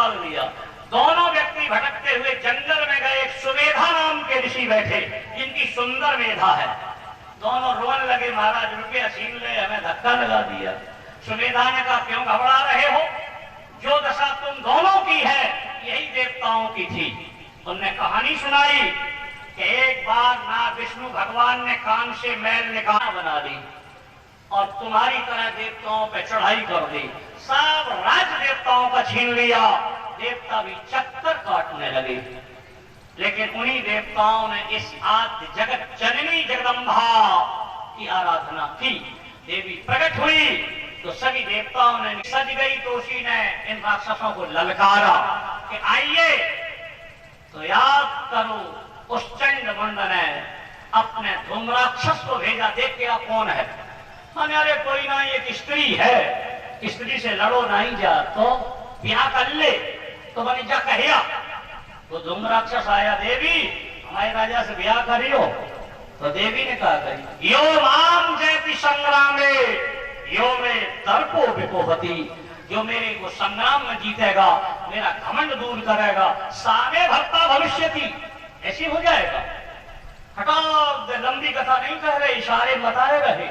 डाल दिया। दोनों व्यक्ति भटकते हुए जंगल में गए। एक सुमेधा नाम के ऋषि बैठे, जिनकी सुंदर मेधा है। दोनों रोने लगे, महाराज रुपया छीन ले, हमें धक्का लगा दिया। सुमेधा ने कहा, क्यों घबरा रहे हो? जो दशा तुम दोनों की है यही देवताओं की थी। उनने कहानी सुनाई कि एक बार ना विष्णु भगवान ने कान से मैल निकाल बना दी और तुम्हारी तरह देवताओं पे चढ़ाई कर दी, सब राज देवताओं का छीन लिया। देवता भी चक्कर काटने लगे। लेकिन उन्हीं देवताओं ने इस आद्य जगत जननी जगदम्बा की आराधना की। देवी प्रकट हुई तो सभी देवताओं ने सज गई। तोषी ने इन राक्षसों को ललकारा कि आइए। तो याद करो, उस चंड मुंड ने अपने धूम्राक्षस को भेजा, देख के कौन है? मैंने अरे कोई ना, एक स्त्री है, स्त्री से लड़ो नहीं जा तो ब्याह कर ले। तो मैंने जा कहिया तो धूम्राक्षस आया, देवी हमारे राजा से ब्याह करियो। तो देवी ने कहा करी, यो राम जयति संग्रामे यो में दर्पो विपोहति, जो मेरे को संग्राम में जीतेगा, मेरा घमंड दूर करेगा, सामे भक्ता भविष्यति, ऐसी हो जाएगा। हटाओ, लंबी कथा नहीं कह रहे, इशारे बताए रहे।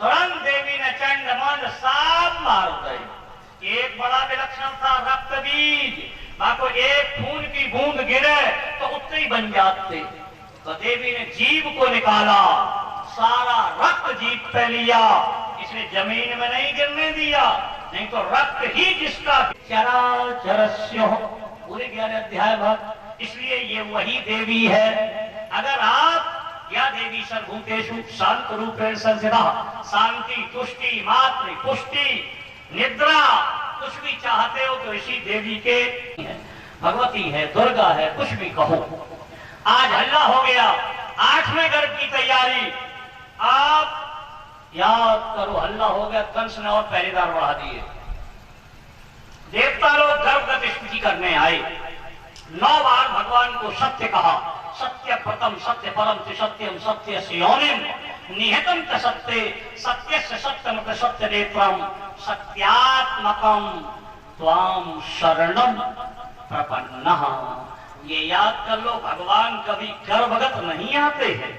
तुरंत देवी ने चंड मुंड साफ मार गई। एक बड़ा विलक्षण था रक्त बीज, को एक खून की बूंद गिरे तो उतने ही बन जाते। तो देवी ने जीभ को निकाला, सारा रक्त जीभ पे लिया, इसने जमीन में नहीं गिरने दिया, नहीं तो रक्त ही जिसका चराचरस्य पूरे 11 अध्याय भर। इसलिए ये वही देवी है। अगर आप या देवी सर्वभूतेषु शांत रूपेण संस्थिता, शांति, तुष्टि, मातृ, पुष्टि, निद्रा, कुछ भी चाहते हो तो इसी देवी के है। भगवती है, दुर्गा है, कुछ भी कहो। आज हल्ला हो गया, 8वें गर्भ की तैयारी। आप याद करो, हल्ला हो गया, कंस ने और पहरेदार बढ़ा दिए। देवता लोग गर्भगत स्तुति करने आए। 9 बार भगवान को सत्य कहा। सत्य प्रथम, सत्य परम, सत्यम, सत्य योनिम, निहितम च सत्य, सत्यस्य सत्यम च सत्य नेत्रम, सत्यात्मकम त्वाम शरणम प्रपन्नः। ये याद कर लो, भगवान कभी गर्भगत नहीं आते हैं,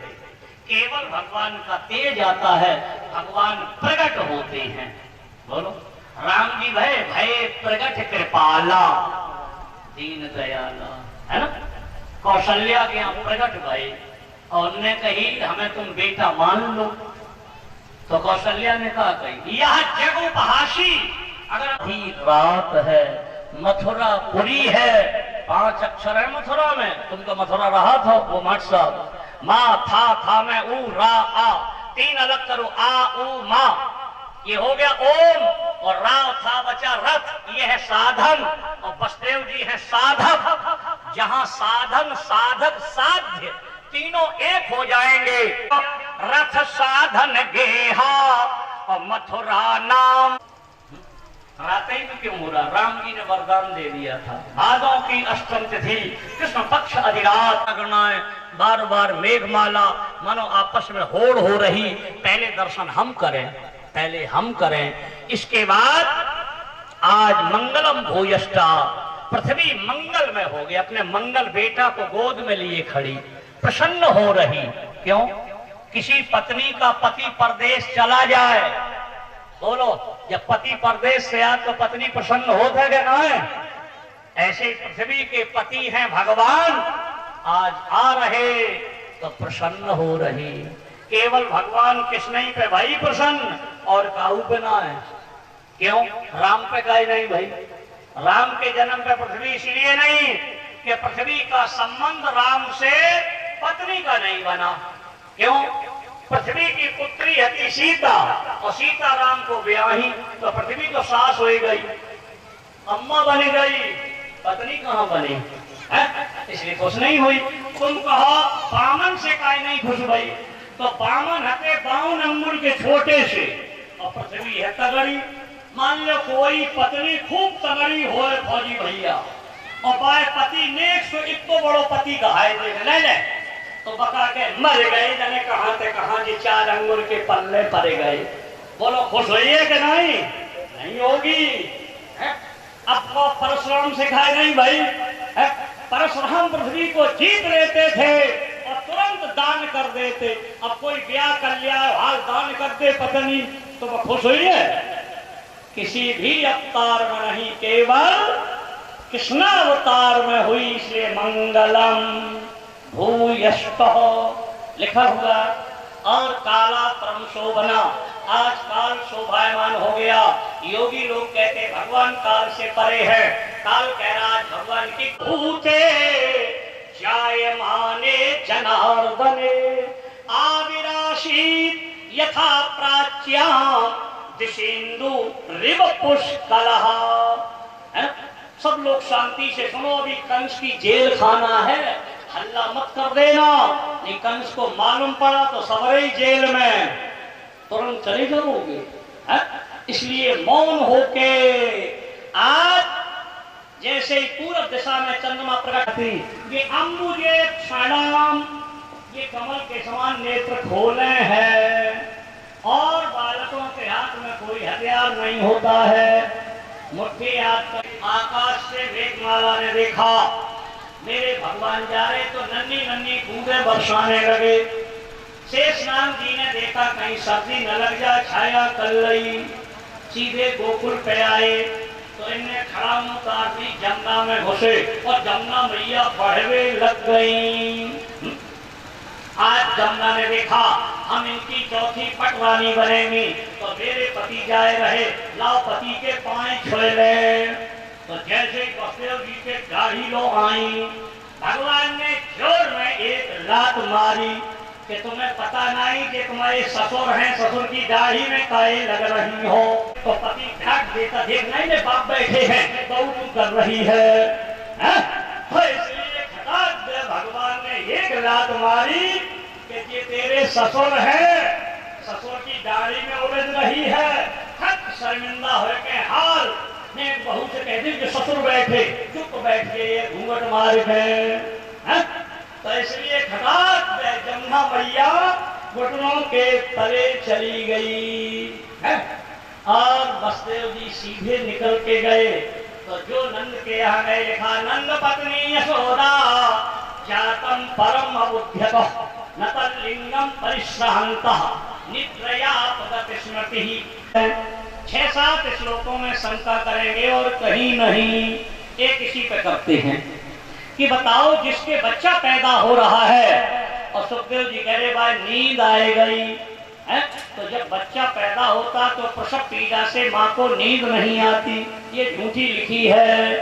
केवल भगवान का तेज आता है, भगवान प्रकट होते हैं। बोलो, राम जी भय भय प्रकट कृपाला दीन दयाला, है ना? कौशल्या के यहाँ प्रकट भय और उन्होंने कही हमें तुम बेटा मान लो। तो कौशल्या ने कहा कही यह जग उपहासी, अगर अभी रात है, मथुरा पुरी है, 5 अक्षर है मथुरा में, तुमको मथुरा रहा था वो मठ साहब, माँ था में ऊ रा आ, 3 अलग करो, आ ऊ माँ, ये हो गया ओम, और राव था बचा रथ, ये है साधन, और वसुदेव जी है साधक। जहां साधन साधक साध्य तीनों एक हो जाएंगे, रथ साधन गेहा और मथुरा नाम। रात ही में क्यों हो रहा? राम जी ने वरदान दे दिया था। भादों की अष्टम तिथि, कृष्ण पक्ष अधिरात, बार बार मेघमाला, मानो आपस में होड़ हो रही। पहले दर्शन हम करें, पहले हम करें, इसके बाद आज मंगलम भूयष्टा, पृथ्वी मंगल में हो गई, अपने मंगल बेटा को गोद में लिए खड़ी, प्रसन्न हो रही। क्यों? किसी पत्नी का पति परदेश चला जाए, बोलो, जब पति परदेश से आए तो पत्नी प्रसन्न होता है ना? है ऐसे पृथ्वी के पति हैं भगवान, आज आ रहे तो प्रसन्न हो रही। केवल भगवान कृष्ण ही पे भाई प्रसन्न, और काहू पे ना है। क्यों? राम पे काहे नहीं भाई? राम के जन्म पे पृथ्वी इसलिए नहीं कि पृथ्वी का संबंध राम से पत्नी का नहीं बना। क्यों? पृथ्वी की पुत्री है सीता, और सीता राम को ब्याही तो पृथ्वी तो सास हो गई, अम्मा बनी गई, पत्नी कहाँ बनी है? इसलिए खुश नहीं हुई। तुम कहो बामन से काहे नहीं खुश भाई? तो बामन हते 52 अंगुल के छोटे से, और पृथ्वी है तगड़ी। मान लो कोई पत्नी खूब तगड़ी हो फौजी भैया, और बाय पति नेक सो इतो बड़ो पति कहाए दे ले, तो बता के मर गए, जाने कहां से कहां जी 4 अंगुल के पल्ले पड़ गए। बोलो खुश होइए कि नहीं? नहीं होगी है? अब आपको परशुराम सिखाए नहीं भाई। परशुराम पृथ्वी को जीत लेते थे और तुरंत दान कर देते। अब कोई ब्याह कर लिया हाल दान कर दे पत्नी तो वो खुश हुई है? किसी भी अवतार में नहीं, केवल कृष्णावतार में हुई। इसलिए मंगलम भूयस्तः लिखा हुआ। और काला परम शोभना, आज काल शोभायमान हो गया। योगी लोग कहते भगवान काल से परे है। काल कह रहा आज भगवान की भूते जायमाने जनार्दने आविराशीत यथा प्राच्यां दिशेन्दु रिव पुष्कलः। सब लोग शांति से सुनो, अभी कंस की जेल खाना है, हल्ला मत कर देना, नहीं कंस को मालूम पड़ा तो सबरे ही जेल में तुरंत चले जाओगे। इसलिए मौन होके आज जैसे ही पूर्व दिशा में चंद्रमा प्रकट थी, ये अम्बुजे क्षणाम, ये कमल के समान नेत्र खोले हैं और बालकों के हाथ में कोई हथियार नहीं होता है। मुट्ठी हाथ आकाश से मेघमाला ने देखा मेरे भगवान जा रहे तो नन्ही नन्ही बूंदे बरसाने लगे। शेषनाग जी ने देखा कहीं सर्दी न लग जाए, छाया कर ली, सीधे गोकुल पे आए तो इनने खड़ा उतार दी, जमुना में घुसे और जमुना मैया बढ़वे लग गई। आज जमुना ने देखा हम इनकी चौथी पटवानी बनेंगी तो मेरे पति जाए रहे, लाओ पति के पांव छुए ले। तो जैसे बसदेव जी के दाढ़ी लो आई, भगवान ने जोर में एक लात मारी कि तुम्हें पता नहीं कि तुम्हारे ससुर हैं, ससुर की दाढ़ी में काहे लग रही हो। तो पति ढक देता, देख नहीं ले बाप बैठे हैं, बहू कर रही है। तो इसलिए खटाक दे भगवान ने एक लात मारी कि ये तेरे ससुर है, ससुर की दाढ़ी में उलझ रही है। हक शर्मिंदा हो के हाल ने बहू से कहते कि ससुर बैठे, चुप बैठ गए, घूंघट मार गए। तो इसलिए खटाक दे जमुना मैया घुटनों के तले चली गई है। और बसदेव जी सीधे निकल के गए तो जो नंद के यहाँ गए, लिखा नंद पत्नी यशोदा जातम परम अबुध्यतः न तल्लिंगम परिश्रान्तः निद्रया पदति स्मृतिः। 6-7 श्लोकों में शंका करेंगे और कहीं नहीं एक इसी पे करते हैं कि बताओ जिसके बच्चा पैदा हो रहा है और सुखदेव जी कह रहे भाई नींद आए गई है, तो जब बच्चा पैदा होता तो प्रसव पीड़ा से माँ को नींद नहीं आती, ये झूठी लिखी है।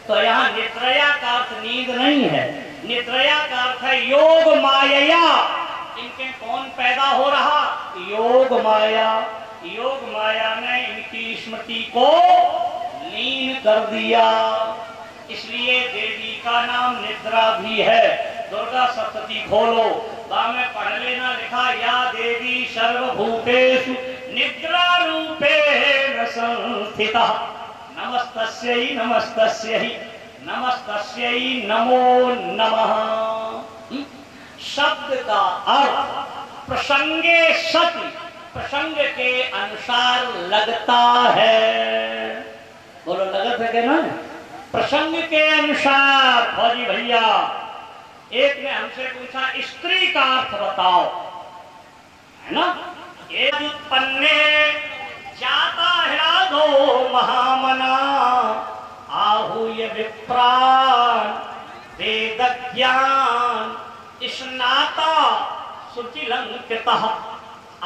तो यहाँ निद्रया का अर्थ नींद नहीं है, निद्रया का अर्थ है योग माया। इनके कौन पैदा हो रहा? योग माया। योग माया ने इनकी स्मृति को लीन कर दिया, इसलिए देवी का नाम निद्रा भी है। दुर्गा सप्तती खोलो, में पढ़ लेना, लिखा या देवी सर्वभूतेषु निद्रा रूपेण संस्थिता नमस्तस्यै नमस्तस्यै नमस्तस्यै नमो नमः। शब्द का अर्थ प्रसंगे सति, प्रसंग के अनुसार लगता है। बोलो लगत है क्या ना? प्रसंग के अनुसार। फौजी भैया एक ने हमसे पूछा स्त्री का अर्थ बताओ, है ना? एक उत्पन्ने जाता हिराधो महामना आहूय विप्राण वेद ज्ञान स्नाता शुचिलंकृतः।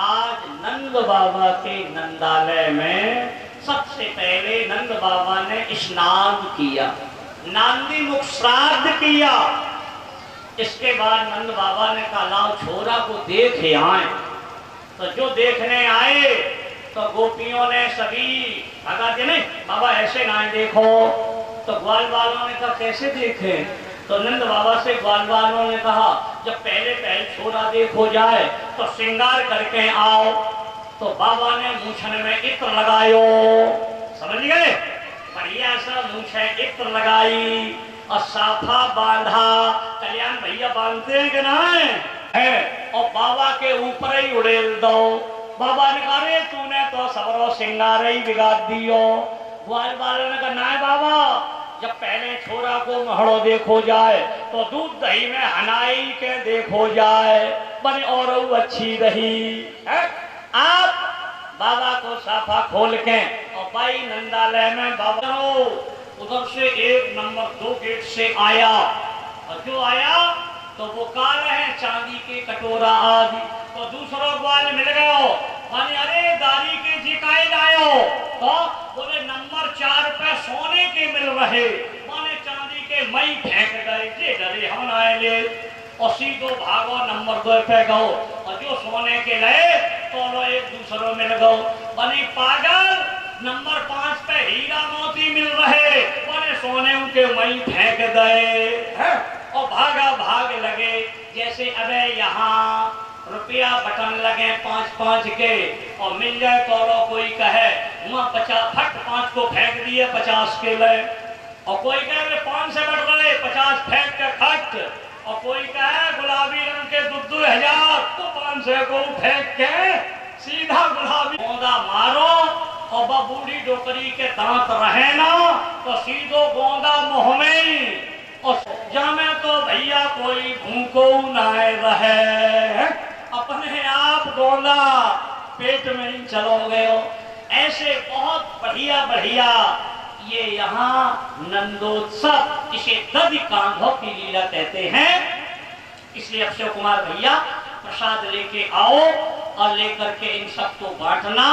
आज नंद बाबा के नंदालय में सबसे पहले नंद बाबा ने स्नान किया, नांदी मुख श्राद्ध किया। इसके बाद नंद बाबा ने कहा लाओ छोरा को देखे आए। तो जो देखने आए तो गोपियों ने सभी भगा दिए, नहीं बाबा ऐसे ना देखो। तो ग्वाल वालों ने कहा कैसे देखे? तो नंद बाबा से ग्वाल वालों ने कहा जब पहले छोरा देखो जाए तो श्रृंगार करके आओ। तो बाबा ने मूछन में इत्र लगायो, समझ गए? बढ़िया सा मूछे इत्र लगाई और साफा बांधा। कल्याण भैया बांधते हैं कि ना है? और बाबा के ऊपर ही उड़ेल दो। बाबा ने कहा रे तूने तो सबरो श्रृंगार ही बिगाड़ दियो। ग्वाल वालों ने कहा ना बाबा जब पहले छोरा को महड़ो देखो जाए तो दूध दही में हनाई के देखो जाए बने और अच्छी रही है। आप बाबा को साफा खोल के और भाई नंदालय में बाबा उधर से 1 नंबर 2 गेट से आया और जो आया तो वो काल है चांदी के कटोरा आदि तो दूसरों ग्वाल मिल गयो माने अरे दारी के जिकाए लायो तो बोले नंबर 4 पे सोने के मिल रहे माने चांदी के मई फेंक गए जे डरे हम आए ले और सीधो भागो नंबर 2 पे गो और जो सोने के लए तो लो एक दूसरों मिल गो बनी पागल नंबर 5 पे हीरा मोती मिल रहे माने सोने उनके मई फेंक गए हैं और भागा भाग लगे जैसे अबे यहाँ रुपया बटन लगे 5-5 के और मिल जाए तो कोई कहे वहाँ 50 फट 5 को फेंक दिए 50 के ले और कोई कहे 5 से बढ़ रहे 50 फेंक के खट और कोई कहे गुलाबी रंग के 2,000 तो 500 को फेंक के सीधा गुलाबी गोंदा मारो और बूढ़ी डोकरी के दांत रहे ना तो सीधो गोंदा मुँह में और जामे तो भैया कोई भूखो न रहे अपने आप गोंदा पेट में ही चलो गए ऐसे बहुत बढ़िया बढ़िया ये यहाँ नंदोत्सव इसे दधि कांधों की लीला कहते हैं। इसलिए अक्षय कुमार भैया प्रसाद लेके आओ और लेकर के इन सबको बांटना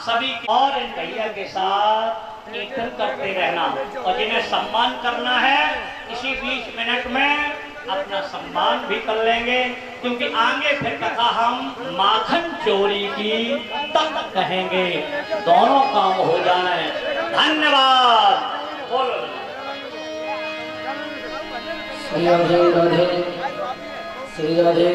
सभी और इन भैया के साथ कीर्तन करते रहना और जिन्हें सम्मान करना है इसी 20 मिनट में अपना सम्मान भी कर लेंगे क्योंकि आगे फिर कथा हम माखन चोरी की तब कहेंगे दोनों काम हो जाए। धन्यवाद। बोलो श्री राधे राधे श्री राधे।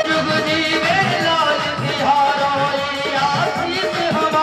जुग जीवे लाल बिहार आशीष हम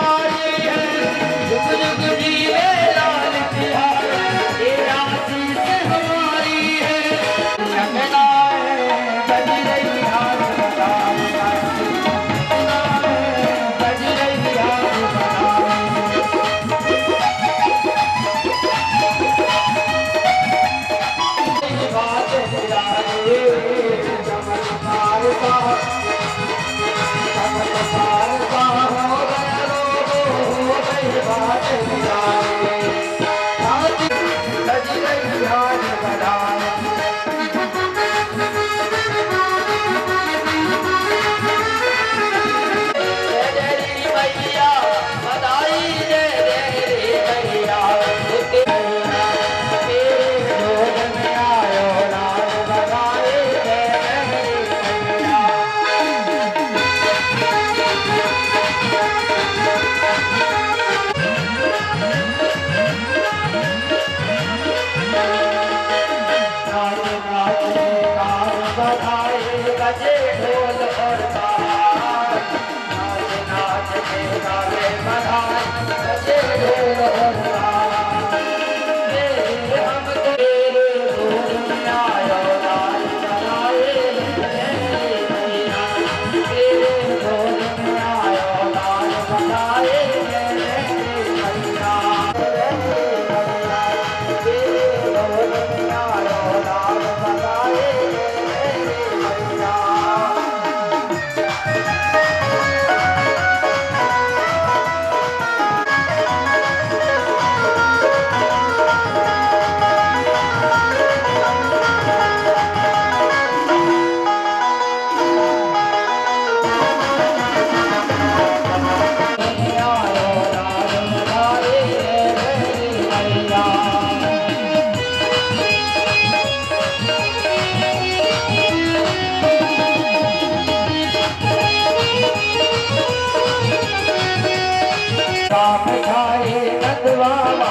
बाबा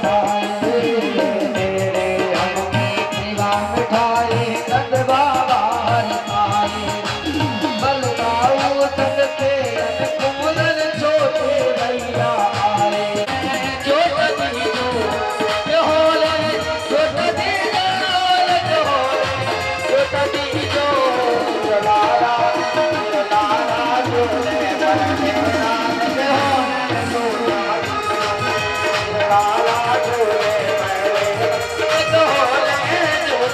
पाए तेरे हम सेवा मिठाई नंद बाबा पाए बलगाऊ तन के अनुकूलन छोटे भैया आए जो तभी जो होले जो तभी जो तभी जो लाला लाला जो ले बरमेरा जो लाला जो ले जो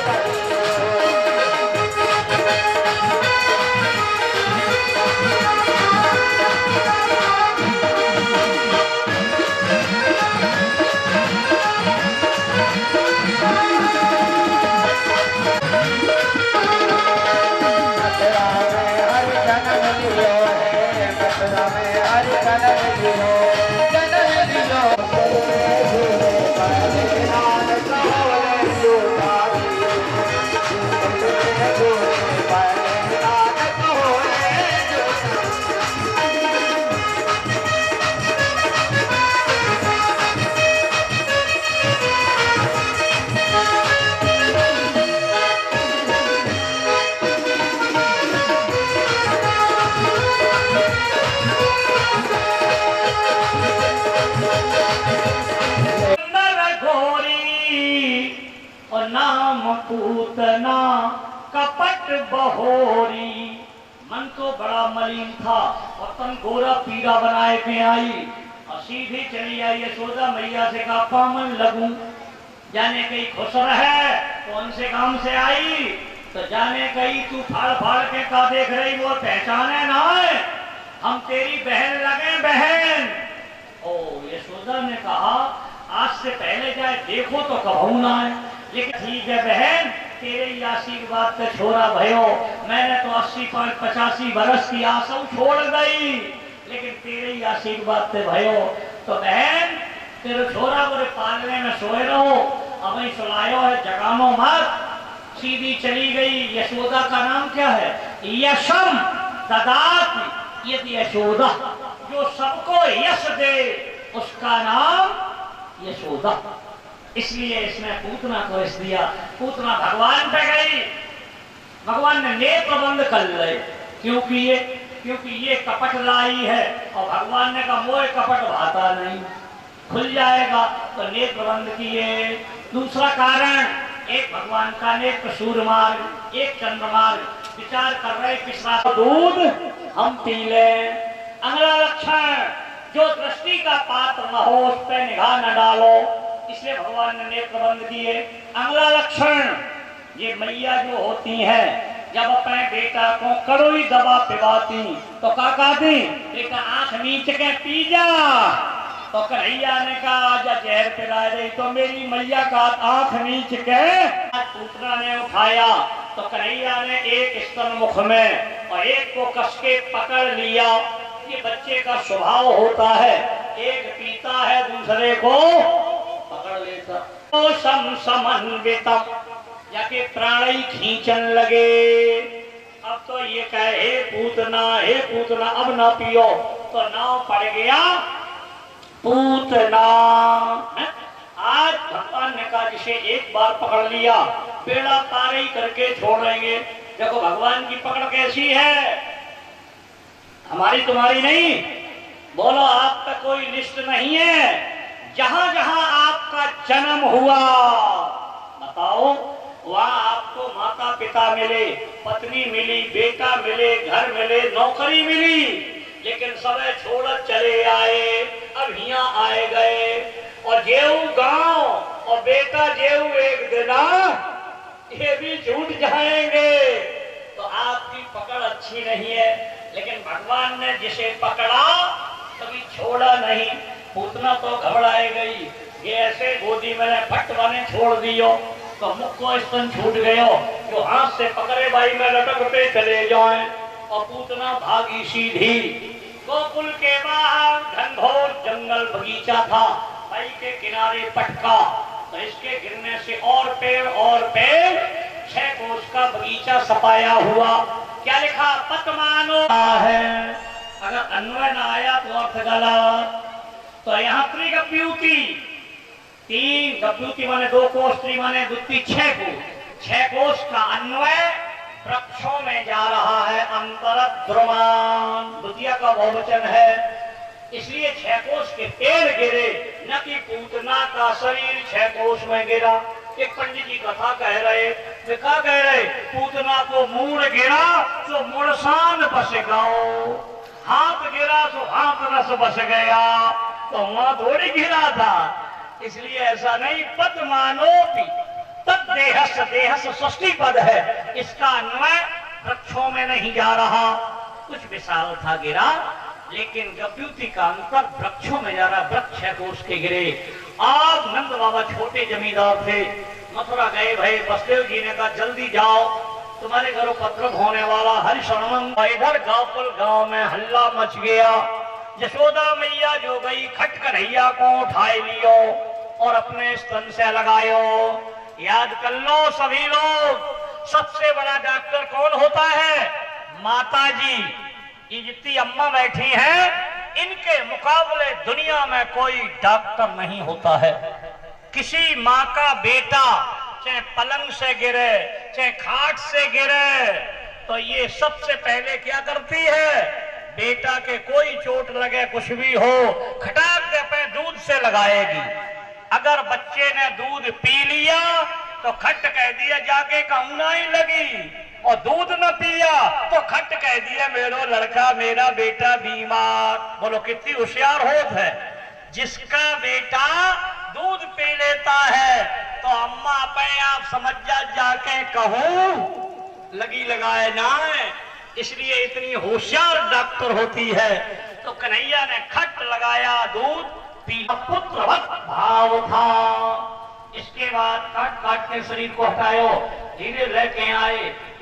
तभी और नाम पूतना कपट बहोरी। मन तो बड़ा मलिन था और तन गोरा पीरा बनाए के आई और सीधी चली आई यशोदा मैया से कहा पामन लगूं जाने कहीं खुश रहे कौन से काम से आई तो जाने कहीं तू फाड़ फाड़ के का देख रही वो पहचाने ना है हम तेरी बहन लगे बहन। ओ यशोदा ने कहा आज से पहले जाए देखो तो कबहू ना है लेकिन ठीक है बहन तेरे ही आशीर्वाद से छोरा भयो मैंने तो 80-85 बरस की आशा छोड़ गई लेकिन तेरे ही आशीर्वाद से भयो तो बहन तेरे छोरा बोले पालने में सोए रहो अब ही सुलायो है जगानो मत। सीधी चली गई। यशोदा का नाम क्या है यशम ददात यदि यशोदा जो सबको यश दे उसका नाम यशोदा। इसलिए इसने पूतना को इस दिया। पूतना भगवान पे गई भगवान ने नेत्र बंद कर ले क्योंकि ये कपट लाई है और भगवान ने कहा मोह कपट भाता नहीं खुल जाएगा तो नेत्र बंद किए। दूसरा कारण एक भगवान का नेत्र सूर्यमार्ग एक चंद्रमार्ग विचार कर रहे किस रास्ते दूध हम पी ले। अगला लक्षण जो दृष्टि का पात्र न हो उस पर निगाह न डालो इसलिए भगवान ने नेत्र बंद किए। अगला लक्षण ये मैया जो होती है जब अपने बेटा को कड़ोई दवा पिलाती तो क्या कहती बेटा आंख नीच के पी जा तो कन्हैया ने कहा आजा जहर पिला दे तो मेरी मैया का आंख नीच के पूतना ने उठाया तो कन्हैया ने एक स्तन मुख में और एक को कस के पकड़ लिया। ये बच्चे का स्वभाव होता है एक पीता है दूसरे को पकड़ लेता तो समन्वितम जाके प्राणी खींचन लगे। अब तो ये कहे हे पूतना अब ना पियो तो नाव पड़ गया पूतना। आज भगवान ने कहा जिसे एक बार पकड़ लिया बेड़ा पार ही करके छोड़ेंगे। देखो भगवान की पकड़ कैसी है हमारी तुम्हारी नहीं। बोलो आपका कोई लिस्ट नहीं है जहां जहां आपका जन्म हुआ बताओ वहां आपको माता पिता मिले पत्नी मिली बेटा मिले घर मिले नौकरी मिली लेकिन सब छोड़ चले आए अब यहाँ आए गए और जेऊ गांव और बेटा जेऊ एक दिना ये भी छूट जाएंगे। तो आपकी पकड़ अच्छी नहीं है लेकिन भगवान ने जिसे पकड़ा कभी छोड़ा नहीं। पूतना तो घबराई गई ये ऐसे गोदी मैंने फट बने छोड़ दियो तो मुख को स्तन छूट गयो जो हाथ से पकड़े भाई मैं लटकते चले जाए और पूतना भागी सीधी। गोकुल के बाहर घनघोर जंगल बगीचा था भाई के किनारे पटका तो इसके गिरने से और पेड़ 6 कोस का बगीचा सपाया हुआ। क्या लिखा पतमानो है अगर अन्वय न आया तो अर्थ गलत। तो यहाँ त्रिगप्युति, तीन गप्युति माने 2 कोष, त्रि माने द्वितीय 6 कोष, 6 कोष का अन्वय वृक्षों में जा रहा है। अंतरद्रुमान द्वितीय का बहुवचन है, इसलिए 6 कोष के पेड़ गिरे, न कि पूतना का शरीर 6 कोष में गिरा। एक पंडित जी कथा कह रहे, वे क्या कह रहे, पूतना को मूड़ गिरा तो मुड़सान बस गाओ, हाथ गिरा तो हाथ रस बस गया, तो वहां थोड़ी गिरा था। इसलिए ऐसा नहीं, पद्मानोपि तद देहस, देहस षष्ठी पद है, इसका अन्वय वृक्षों में नहीं जा रहा। कुछ विशाल था गिरा, लेकिन गप्युति का अंतर वृक्षों में जा रहा। वृक्ष है कोष के गिरे। आज नंद बाबा छोटे जमींदार थे, मथुरा गए भाई, बसदेव जी ने कहा जल्दी जाओ, तुम्हारे घरों पत्र होने वाला। हरिशरण इधर गावपुर गांव में हल्ला मच गया। यशोदा मैया जो गई, खट कन्हैया को उठाए लियो और अपने स्तन से लगायो। याद कर लो सभी लोग, सबसे बड़ा डॉक्टर कौन होता है? माता जी। इजती अम्मा बैठी हैं, इनके मुकाबले दुनिया में कोई डॉक्टर नहीं होता है। किसी माँ का बेटा चाहे पलंग से गिरे, चाहे खाट से गिरे, तो ये सबसे पहले क्या करती है? बेटा के कोई चोट लगे, कुछ भी हो, खटाक के अपने दूध से लगाएगी। अगर बच्चे ने दूध पी लिया तो खट कह दिया जाके कहूं नहीं लगी, और दूध न पिया तो खट कह दिया मेरो लड़का, मेरा बेटा बीमार। बोलो कितनी होशियार होत है। जिसका बेटा दूध पी लेता है तो अम्मा अपने आप समझ जाके कहूं लगी लगाए ना, इसलिए इतनी होशियार डॉक्टर होती है। तो कन्हैया ने खट लगाया, दूध पी, पुत्रवत भाव था। इसके बाद काट काट के शरीर को हटायो, धीरे लेके आए।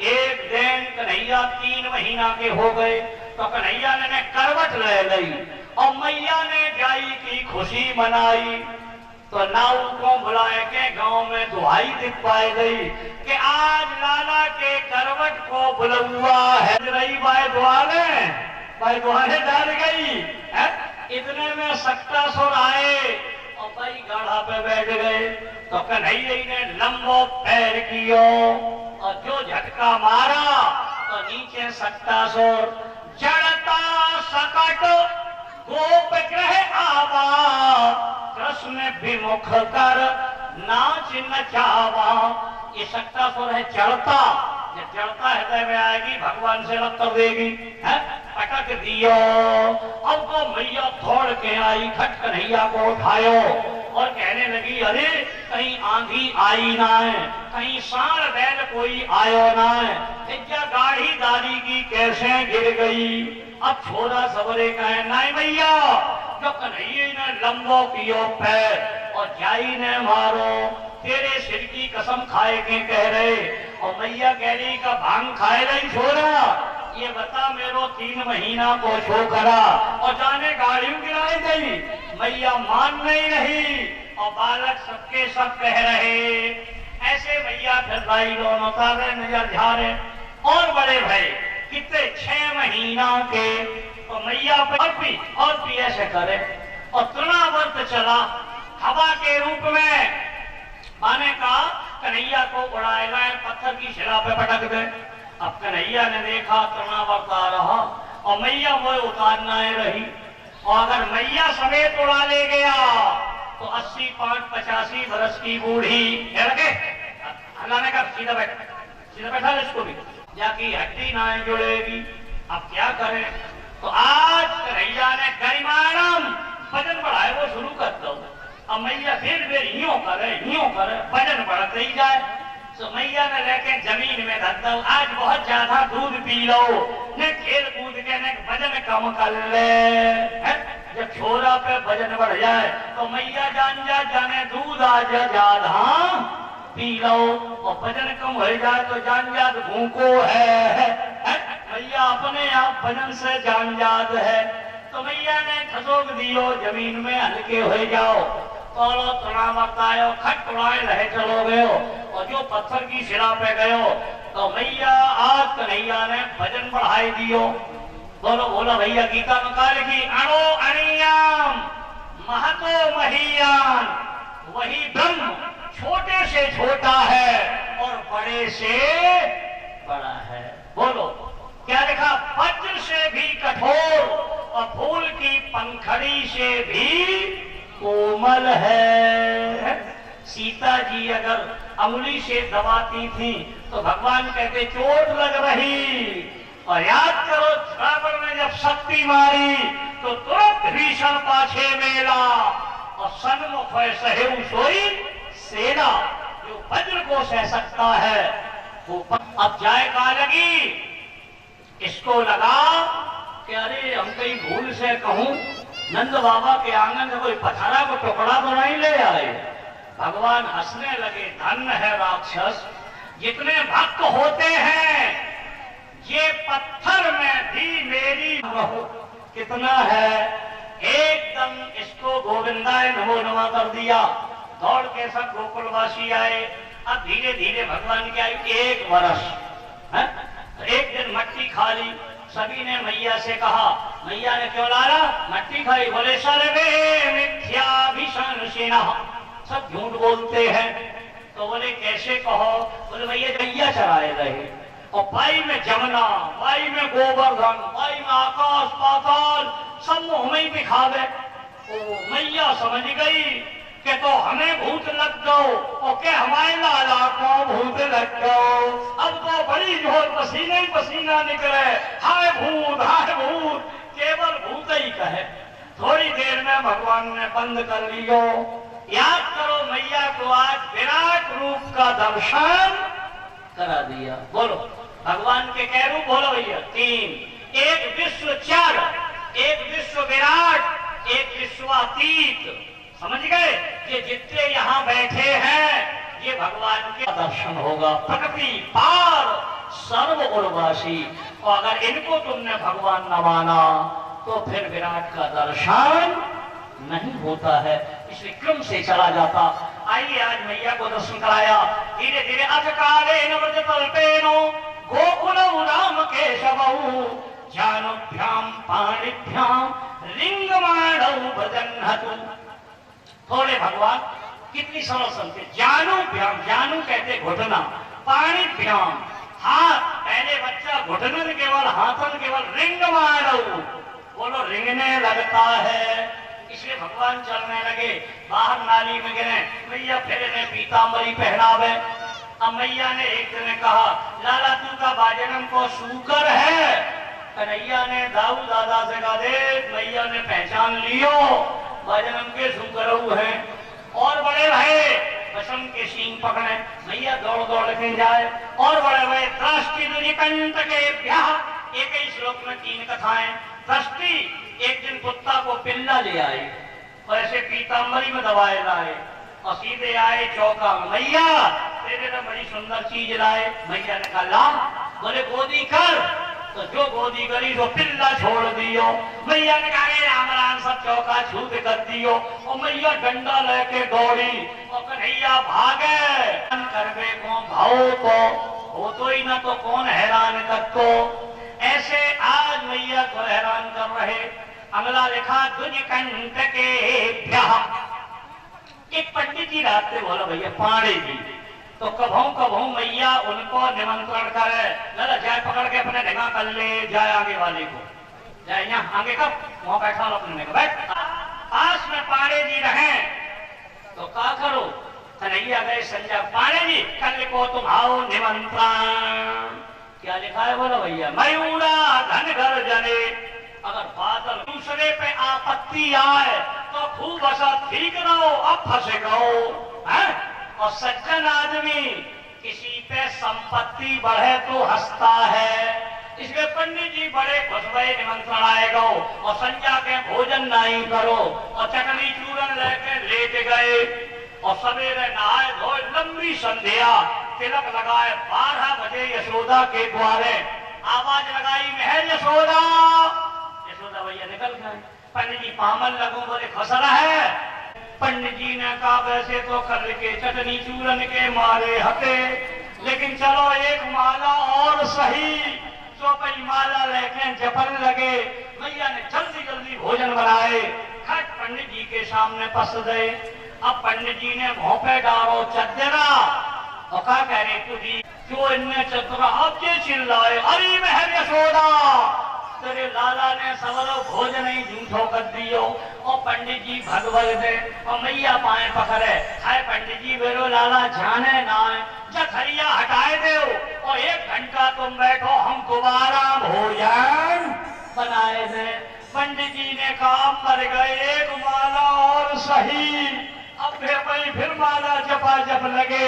एक दिन कन्हैया 3 महीना के हो गए, तो कन्हैया ने करवट ले ली और मैया ने जाई की खुशी मनाई। तो नाऊ को बुलाए के गांव में दुहाई दिखवाई गई कि आज लाला के करवट को बुलवा है। रही भाई दुआने डाल गई है। इतने में सक्टासुर आए और भाई गाढ़ा पे बैठ गए। तो कन्हैया ने लंबो पैर कियो और जो झटका मारा तो नीचे सक्टासुर जड़ता सकट गोप ग्रह आवा, कृष्ण विमुख कर नाच नचावा। ये सक्टासुर है चढ़ता, जब चढ़ता हृदय में आएगी भगवान से लग कर देगी, है पटक दियो। अब तो मैया दौड़ के आई, खट कन्हैया को उठायो और कहने लगी अरे कहीं आंधी आई ना है, कहीं सांड बैल कोई आयो ना है, इज्जा गाड़ी दादी की कैसे गिर गई। अब छोरा सवरे कहे नहीं भैया, जो कन्हैया ने लंबो कियो पैर और जाई ने मारो, तेरे सिर की कसम खाए के कह रहे। और मैया कह रही का भांग खाए नहीं छोरा, ये बता मेरो 3 महीना को छो करा और जाने गाड़ियों गिराई गई। मैया मान नहीं रही और बालक सबके सब कह रहे। ऐसे मैया फिर भाई दोनों तारे नजर झारे और बड़े भाई कितने 6 महीना के। तो मैया पे और भी ऐसे करे और तृणावर्त चला हवा के रूप में। माने का कन्हैया को उड़ाए गए, पत्थर की शिला पे पटक दे। अब कन्हैया ने देखा तृणावर्त आ रहा और मैया वो उतारना रही, और अगर मैया समेत उड़ा ले गया तो 80, 85 बरस की बूढ़ी हलाने का सीधा बैठा इसको भी जाकी हड्डी ना जुड़ेगी। अब क्या करें? तो आज कन्हैया ने गरिमानम वजन बढ़ाए वो शुरू कर दो। अब मैया फिर यूं करे वजन बढ़ते ही जाए। तो मैया ने लेके जमीन में धर दो, आज बहुत ज्यादा दूध पी लो, ने खेल कूद के ने वजन कम कर ले। जब छोरा पे वजन बढ़ जाए तो मैया जाने दूध आज ज्यादा पी लो, और वजन कम हो जाए तो जान जात भूखो है। मैया अपने आप वजन से जान जात है। तो मैया ने खसोक दियो जमीन में, हल्के हो जाओ। तोलो तृणावर्त आयो, खट उड़ाए रहे चलो गयो, और जो पत्थर की शिला पे गयो तो मैया आज कन्हैया ने वजन बढ़ाई दियो। बोलो बोलो भैया गीता में कहा लिखी अणो अणियाम महतो महीयान, वही ब्रह्म छोटे से छोटा है और बड़े से बड़ा है। बोलो क्या लिखा? वज्र से भी कठोर और फूल की पंखड़ी से भी कोमल है। सीता जी अगर अंगुली से दबाती थी तो भगवान कहते चोट लग रही। और याद करो रावण ने जब शक्ति मारी तो तुरंत भीषण पाछे मेला और सन्मुख सहेऊ सोई सेना। जो वज्र को सह सकता है वो अब जाए कहा लगी, इसको लगा कि अरे हम कहीं भूल से कहूं नंद बाबा के आंगन से कोई पथरा को टुकड़ा तो नहीं ले आए। भगवान हंसने लगे, धन्य है राक्षस, जितने भक्त होते हैं ये पत्थर में भी मेरी कितना है। एकदम इसको गोविंदाय नमो नमः कर दिया। दौड़ के सब गोकुलवासी आए। अब धीरे धीरे भगवान के आयु 1 वर्ष है। एक दिन मट्टी खा ली। सभी ने मैया से कहा, मैया ने क्यों लाला मट्टी खाई? बोले सर्वे मिथ्या भीषण सेना, सब झूठ बोलते हैं। तो बोले कैसे कहो? बोले भैया गैया चराए रहे और बाई में जमुना, बाई में गोवर्धन, बाई में आकाश पाताल, सब मुंह में ही दिखा दे। ओ मैया समझ गई कि तो हमें भूत लग गो और के हमारे लाला को भूत लग गो। अब तो बड़ी जोर पसीने ही पसीना निकले, हाय भूत केवल भूत ही कहे। थोड़ी देर में भगवान ने बंद कर लियो। याद करो मैया को आज विराट रूप का दर्शन करा दिया। बोलो भगवान के कै रूप? बोलो भैया 3। एक विश्व चर, एक विश्व विराट, एक विश्वातीत। समझ गए? ये जितने यहाँ बैठे हैं ये भगवान के दर्शन होगा। प्रकृति पार सर्व उर्वासी। और अगर इनको तुमने भगवान न माना तो फिर विराट का दर्शन नहीं होता है, इसलिए क्रम से चला जाता। आइए आज मैया को दर्शन कराया। धीरे धीरे अजकालेन व्रजतल्पेनो गोकुलौ राम केशवौ जानुभ्याम पाणिभ्याम लिंगमाणौ भजन्हतु। थोड़े भगवान कितनी सरल संते। जानुभ्याम, जानू कहते घुटना, पाणिभ्याम हाथ, पहले बच्चा घुटनन केवल हाथन केवल रिंगमाणौ, बोलो रिंगने लगता है। इसलिए भगवान चलने लगे। बाहर नाली में गिरे। मैया फिर इन्हें पीतांबरी पहनावे। अब मैया ने एक दिन कहा, लाला तू का बाजनम को सूकर है। कन्हैया ने दाऊ दादा से कहा, देख मैया ने पहचान लियो बाजनम के सूकर है। और बड़े भाई बसम के सींग पकड़े। मैया दौड़ दौड़ के जाए। और बड़े भाई दृष्टि दुनिकंठ के ब्याह। एक ही श्लोक में 3 कथाएं। दृष्टि एक दिन कुत्ता को पिल्ला ले आए और ऐसे पीतांबरी में दबाए लाए और सीधे आए चौका में, मैया तेरे ने बड़ी सुंदर चीज लाए। मैया ने कहा ला। बोले गोदी कर। तो जो गोदी करी तो पिल्ला छोड़ दियो। मैया ने कहा राम राम, सब चौका छूट कर दियो। और मैया डंडा लेके दौड़ी और कन्हैया भागे। करवे को भाव को हो तो ही ना तो कौन हैरान कर। तो ऐसे आज मैया को हैरान कर रहे। अगला लिखा दुनिकंठ के ब्याह। एक पंडित जी रात में बोला भैया पाड़े जी, तो कभों मैया उनको निमंत्रण करे। लला जाए पकड़ के अपने ढंगा कर ले, जाए आगे वाले को, जाए यहाँ आगे कब वहां बैठा अपने को बैठ। पास में पाड़े जी रहे तो क्या करो? कन्हैया गए संजय, पाड़े जी कल को तुम आओ निमंत्रण। क्या लिखा है बोलो भैया? मयूरा धन घर जने। अगर बादल दूसरे पे आपत्ति आए तो खूब असर ठीक रहो, अब फंसे गो है। और सज्जन आदमी किसी पे संपत्ति बढ़े तो हंसता है। इसलिए पंडित जी बड़े खुश भये निमंत्रण आएगा और संध्या के भोजन नहीं करो और चटनी चूरन लेके लेट गए। और सवेरे नहाए धोए लंबी संध्या, तिलक लगाए 12 बजे यशोदा के द्वारे। आवाज लगाई महल यशोदा। यशोदा भैया निकल गए। पंडित जी पामन लगो, बोले खसरा है। पंडित जी ने कहा वैसे तो कल के चटनी चूरन के मारे हटे, लेकिन चलो एक माला और सही। तो भाई माला लेके जपन लगे। भैया ने जल्दी जल्दी भोजन बनाए। खट पंडित जी के सामने पस गए। अब पंडित जी ने मुंह पे डालो चद्दरा और क्या कह रहे तुझी क्यों इनने चद्दरा अब ये चिल्लाए, अरे महर यशोदा तेरे लाला ने सवलो भोजन ही झूठो कर दियो। और पंडित जी भगवत दे और मैया पाए पकड़े, हाय पंडित जी मेरो लाला जाने ना जखरिया हटाए दे और 1 घंटा तुम बैठो हम दोबारा भोजन बनाए दे। पंडित जी ने कहा मर गए 1 माला और सही। अब फिर माला जपा जप लगे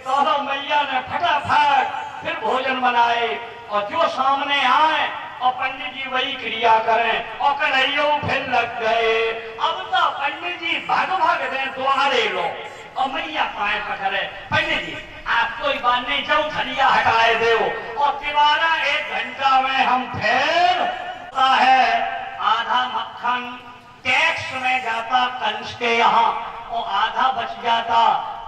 तो मैया ने फटाफट फिर भोजन बनाए और जो सामने आए और पंडित जी वही क्रिया करें और कन्हैया फिर लग गए। अब तो पंडित जी भाग भाग दे द्वारे लो और मैया पाए पकड़े, पंडित जी आप कोई बात नहीं जाओ धनिया हटाए दो और दोबारा 1 घंटा में हम फिर है। आधा मक्खन टैक्स में जाता कंस के यहाँ और आधा बच जाता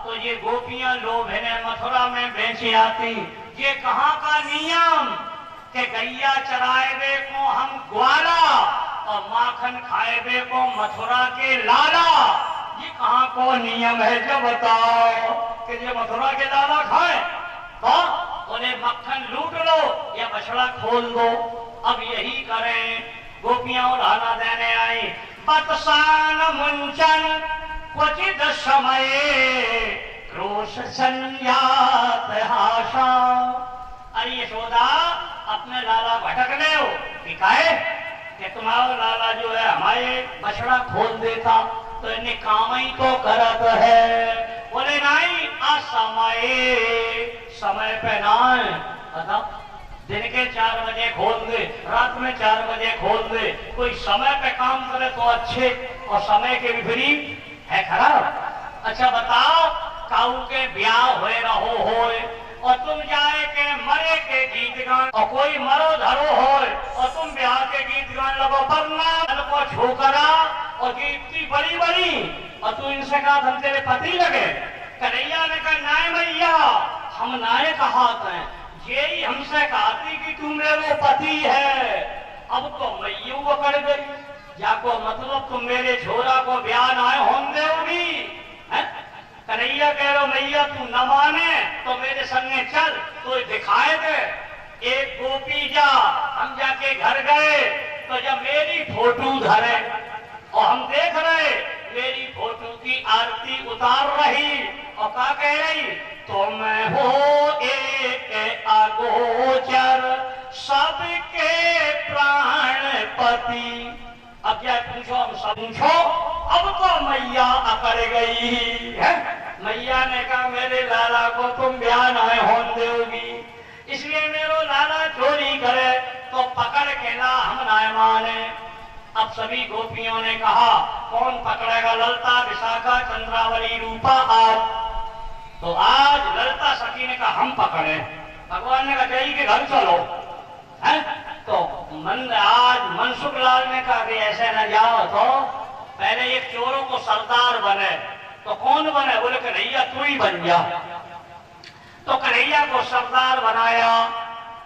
तो ये गोपियां लोभ है मथुरा में बेची आती। ये कहाँ का नियम कि गैया चराएबे को हम ग्वाला और माखन खाएबे को मथुरा के लाला। ये कहाँ को नियम है जो बताओ कि ये मथुरा के लाला खाए तो उन्हें मक्खन लूट लो या बछड़ा खोल दो। अब यही करें। गोपियां उड़ाना देने आई। बतसान मुंचन क्वचित समय क्रोश संज्ञात हाशा। अरे यशोदा अपने लाला भटक ले हो कि तुम्हारा लाला जो है हमारे बछड़ा खोल देता तो इन्हें काम ही तो करत है। बोले नहीं असमय समय पे ना है। बताओ दिन के 4 बजे खोल दे, रात में 4 बजे खोल दे। कोई समय पे काम करे तो अच्छे और समय के विपरीत है खराब। अच्छा बताओ काऊ के ब्याह होए रहो होए और तुम जाए के मरे के गीत गान और कोई मरो धरो हो और तुम ब्याह के गीत गान लगो पर को छोकरा और गीत बड़ी बड़ी और तू इनसे कहा हम तेरे पति लगे। कन्हैया ने कहा नाय मैया हम नाय कहात हैं, यही हमसे कहती कि तू मेरे पति है। अब तो मैयू वो कर गई या को मतलब तुम मेरे छोरा को ब्याह ना होने दोगी। कन्हैया कह रहा मैया तू न माने तो मेरे संगे चल तो दिखाए दे। एक गोपी जा हम जाके घर गए तो जब मेरी फोटो धरे और हम देख रहे मेरी फोटो की आरती उतार रही और क्या कह रही तो मैं हो एक अगोचर सबके प्राणपति। अब क्या पूछो हम सब पूछो। अब तो मैया अकड़ गई है। मैया ने कहा मेरे लाला को तुम ब्याह न होने दोगी इसलिए मेरो लाला चोरी करे तो पकड़ के ला हम ना माने। अब सभी गोपियों ने कहा कौन पकड़ेगा? ललता विशाखा चंद्रावली रूपा आज। तो आज ललता सखी ने कहा हम पकड़े। भगवान ने कहा जाइए के घर चलो है। तो आज मनसुख लाल ने कहा कि ऐसे न जाओ तो पहले एक चोरों को सरदार बने। तो कौन बने? बोले कन्हैया तू ही बन जा। तो कन्हैया को सरदार बनाया।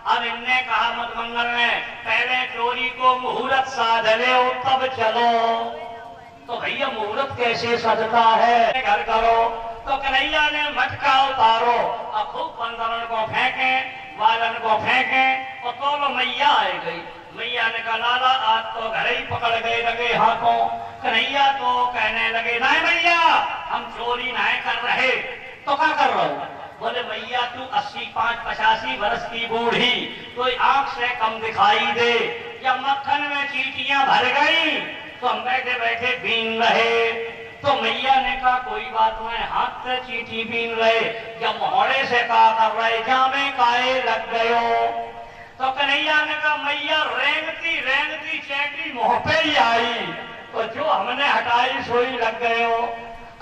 अब इनने कहा मदमंगल ने पहले चोरी को मुहूर्त साध ले तब चलो। तो भैया मुहूर्त कैसे सजता है? घर करो। तो कन्हैया ने मटका उतारो और खूब बंदरन को फेंके बालन को फेंके और तो मैया आ गई। मैया ने कहा लाला आज तो घर ही पकड़ गए लगे हाथों। कन्हैया तो कहने लगे नहीं मैया हम चोरी नहीं कर रहे। तो क्या कर रहे हो? बोले मैया तू 85-85 वर्ष की बूढ़ी कोई आंख से कम दिखाई दे। जब मक्खन में चीटियां भर गई तो हम बैठे बैठे बीन रहे। तो मैया ने कहा कोई बात नहीं हाथ से चीटी बीन रहे जब मोहड़े से कहा कर रहे जामे काए लग गयो। तो कन्हैया ने कहा मैया रेंगती रेंगती चैटी मुंह पे ही आई तो जो हमने हटाई सोई लग गयो।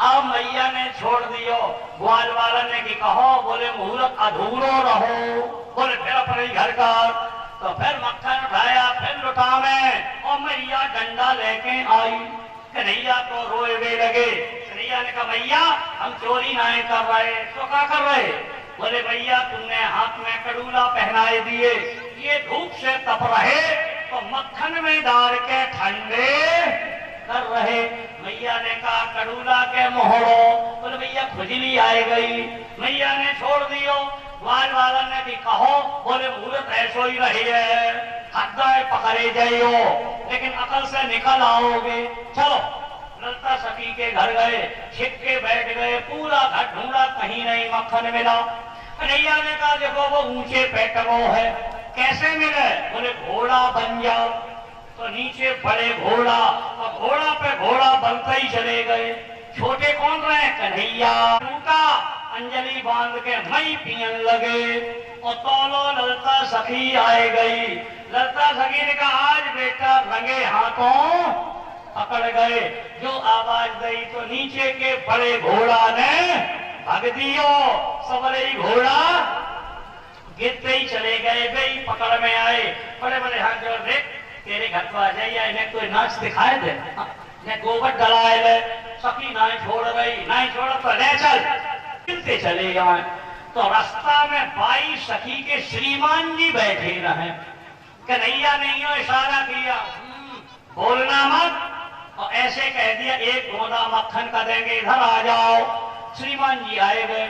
अब मैया ने छोड़ दियो। ग्वाल वाला ने की कहो बोले मुहूर्त अधूरो रहो। बोले फिर अपने घर का तो फिर मक्खन उठाया फिर लुटा में और मैया डंडा लेके आई। कन्हैया तो रोए वे लगे। कन्हैया ने कहा मैया हम चोरी नहीं कर रहे। तो क्या कर रहे? बोले भैया तुमने हाथ में कड़ूला पहनाए दिए ये धूप से तप रहे तो मक्खन में डाल के ठंडे कर रहे। खड़ूला के मोहड़ो। बोले भैया खुजली आए गई, मैया ने छोड़ दियो। ग्वाल वाला ने भी कहो, बोले मुहूर्त ऐसो ही रही है, हद्दाए पकड़े जाइयो, लेकिन अकल से निकल आओगे। चलो ललता सखी के घर गए, छिप के बैठ गए, पूरा घर ढूंढा, कहीं नहीं मक्खन मिला। कन्हैया ने कहा देखो वो ऊंचे पैटगो है, कैसे मिले? बोले घोड़ा बन जाओ। तो नीचे बड़े घोड़ा, और घोड़ा पे घोड़ा बनते ही चले गए। छोटे कौन रहे? कन्हैया। टूटा अंजलि बांध के मई पियन लगे, और तोलो ललता सखी आए गई। ललता सखी ने कहा आज बेटा रंगे हाथों पकड़ गए। जो आवाज दी तो नीचे के बड़े घोड़ा ने भग दियो, सबरे घोड़ा गिरते ही चले गए। गई पकड़ में आए, बड़े बड़े हाथ जोड़ दे, तेरे घर को आ जाइए, इन्हें कोई नाच दिखाए दे, इन्हें गोबर डलाए ले। सखी ना छोड़ गई, ना छोड़ तो ले चल, मिलते चले गए। तो रास्ता में बाई सखी के श्रीमान जी बैठे रहे। कन्हैया ने यूं इशारा किया, बोलना मत, और ऐसे कह दिया एक गोदा मक्खन का देंगे, इधर आ जाओ। श्रीमान जी आए गए।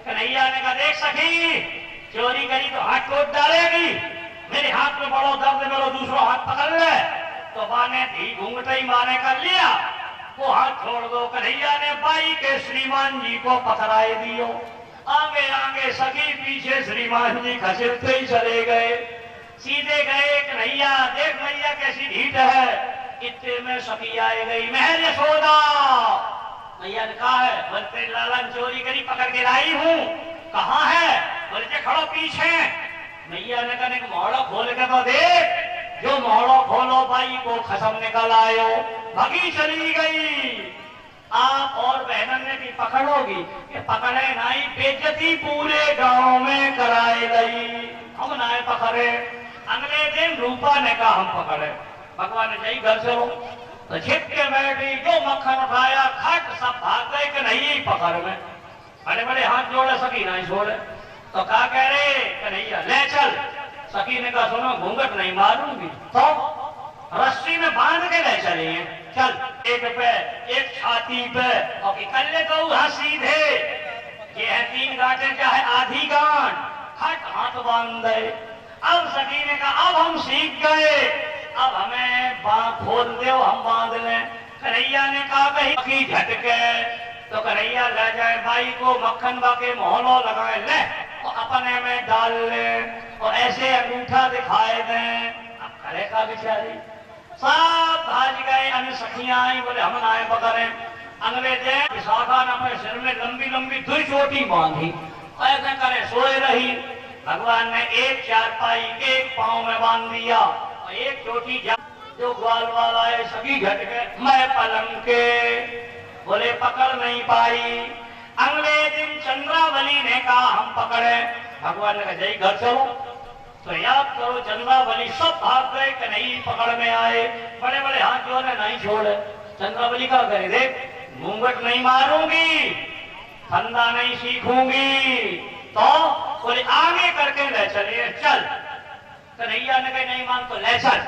कन्हैया ने कहा देख सखी, चोरी करी तो हाथ टूट डालेगी, मेरे हाथ में बड़ो दर्द, मेरा दूसरा हाथ पकड़ ले। तो माने धी घूंघटे ही माने कर लिया, वो हाथ छोड़ दो। कन्हैया ने बाई के श्रीमान जी को पकड़ाए दियो। आगे आगे सखी, पीछे श्रीमान जी खसरते ही चले गए। सीधे गए, कन्हैया देख मैया कैसी ढीठ है। इतने में सखी आए गई, महर यशोदा। मैया ने कहा है? बोलते लालन चोरी करी पकड़ के लाई हूँ। कहाँ है? बोलते खड़ो पीछे। मैया ने कहा मोहड़ा खोल के तो देख। जो मोहड़ा खोलो बाई को खसम निकल आयो, भगी चली गई। आप और बहनों ने भी पकड़ोगी कि पकड़े नहीं, बेइज्जती पूरे गांव में कराई गई। हम ना पकड़े। अगले दिन रूपा ने कहा हम पकड़े। भगवान ने कही घर चलो, तो छिप के बैठी, जो मक्खन उठाया खट सब भाग गए कि नहीं पकड़ में। बड़े बड़े हाथ जोड़े, सखी नहीं छोड़े। तो क्या कह रहे? कन्हैया ले चल। सखी ने कहा सुनो घूंघट नहीं मारूंगी, तो रस्सी में बांध के ले चले। चल एक पे एक छाती पे, और इकल्ले तो वहां सीधे, ये है 3 गांठे चाहे आधी गांठ, खट हाथ बांध दे। अब सखी ने कहा अब हम सीख गए, अब हमें बांध खोल दो, हम बांध लें। कन्हैया ने कहा कहीं झटके, तो कन्हैया ले जाए बाई को मक्खन बाके मोहलो लगाए, ले और अपने में डाल ले, और ऐसे अंगूठा दिखाए दें। अब करे का बिचारी, सब भाज गए। अन्य सखियां आई, बोले हम आए पकड़े। अगले दिन विशाखा ने अपने सिर में लंबी लंबी 2 चोटी बांधी, ऐसे करे सोए रही। भगवान ने एक चारपाई एक पांव में बांध दिया, और एक चोटी जो ग्वाल वाला है सभी घट गए। मैं पलंग के, बोले पकड़ नहीं पाई। अगले दिन चंद्रावली ने कहा हम पकड़े। भगवान ने कहा जय घर चलो। तो याद करो चंद्रावली सब भाग गए कि नहीं पकड़ में आए। बड़े बड़े हाथ जोड़े नहीं छोड़े। चंद्रावली का करे देख घूंघट नहीं मारूंगी, फंदा नहीं सीखूंगी, तो बोले आगे करके ले चलिए। चल। कन्हैया ने कहा नहीं मान तो ले चल।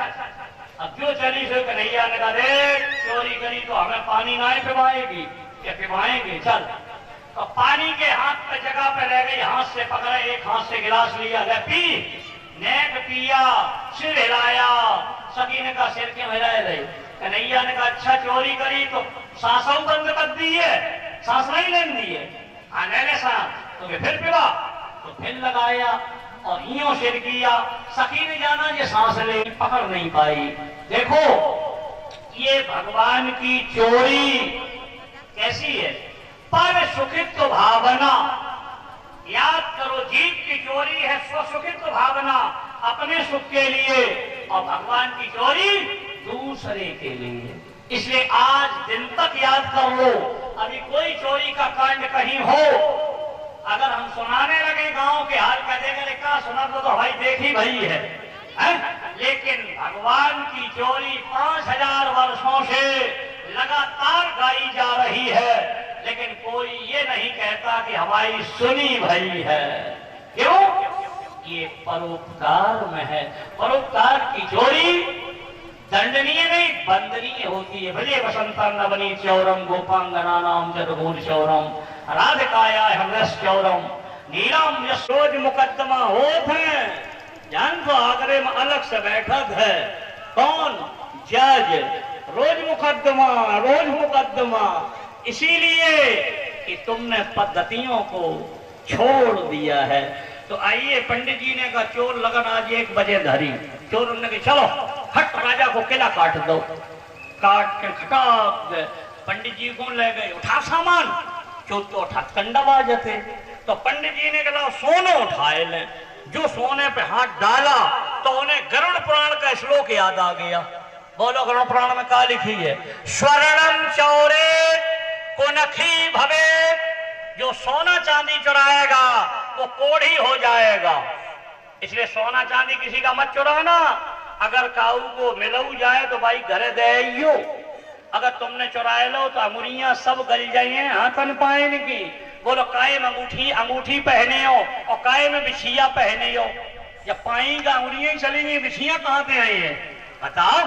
अब क्यों चली से? कन्हैया ने कहा देख चोरी करी तो हमें पानी ना पिवाएगी, क्या पिवाएंगे? चल। तो पानी के हाथ पे जगह पे ले गई, हाथ से पकड़े, एक हाथ से गिलास लिया, ले पी। नेक पिया, सिर हिलाया। सखी ने कहा सिर क्यों हिलाए रही? कन्हैया ने कहा अच्छा चोरी करी तो सांसों बंद कर दी है, सांस नहीं लेने दी है। आने ले सांस, तो फिर पिला, तो फिर लगाया और यूं सिर किया। सखी ने जाना ये सांस ले, पकड़ नहीं पाई। देखो ये भगवान की चोरी कैसी है, पर सुखित भावना। याद करो जीव की चोरी है स्वसुखित भावना, अपने सुख के लिए, और भगवान की चोरी दूसरे के लिए। इसलिए आज दिन तक याद कर लो, अभी कोई चोरी का कांड कहीं हो, अगर हम सुनाने लगे गांव के हाल का देगा क्या सुना तो भाई देखी भई है, लेकिन भगवान की चोरी 5000 वर्षों से लगातार गाई जा रही है, लेकिन कोई ये नहीं कहता कि हमारी सुनी भई है। क्यों? ये परोपकार में है। परोपकार की चोरी दंडनीय नहीं बंदनीय होती है। भले बसंता नवनी चौरम गोपांगना नाम जदगुण चौरम राधिकाया हमरस चौरम नीलम यशोज मुकदमा होत है। जान तो आगरे में अलग से बैठक है। कौन? जज। रोज मुकदमा इसीलिए कि तुमने पद्धतियों को छोड़ दिया है। तो आइए, पंडित जी ने कहा चोर लगन आज 1 बजे धरी। चोर ने कहा चलो हट राजा को किला काट दो। काट के खटाक पंडित जी को ले गए। उठा सामान। चोर तो उठा कंडा बाजते। तो पंडित जी ने कहा सोना उठाए ले। जो सोने पे हाथ डाला तो उन्हें गरुड़ पुराण का श्लोक याद आ गया। बोलो गरुड़ पुराण में क्या लिखी है? स्वर्णम चौरे कुनखी भवे। जो सोना चांदी चुराएगा वो कोढ़ी हो जाएगा। इसलिए सोना चांदी किसी का मत चुराना। अगर काऊ को मिलऊ जाए तो भाई घरे दे। अगर तुमने चुराए लो तो अंगुरियां सब गल जाइए हाथन पाए की। बोलो काय में अंगूठी पहने हो और काय में बिछिया पहने हो। जब पाएगा अंगुरियां ही चलेंगी, बिछिया कहाँ पे आई है बताओ।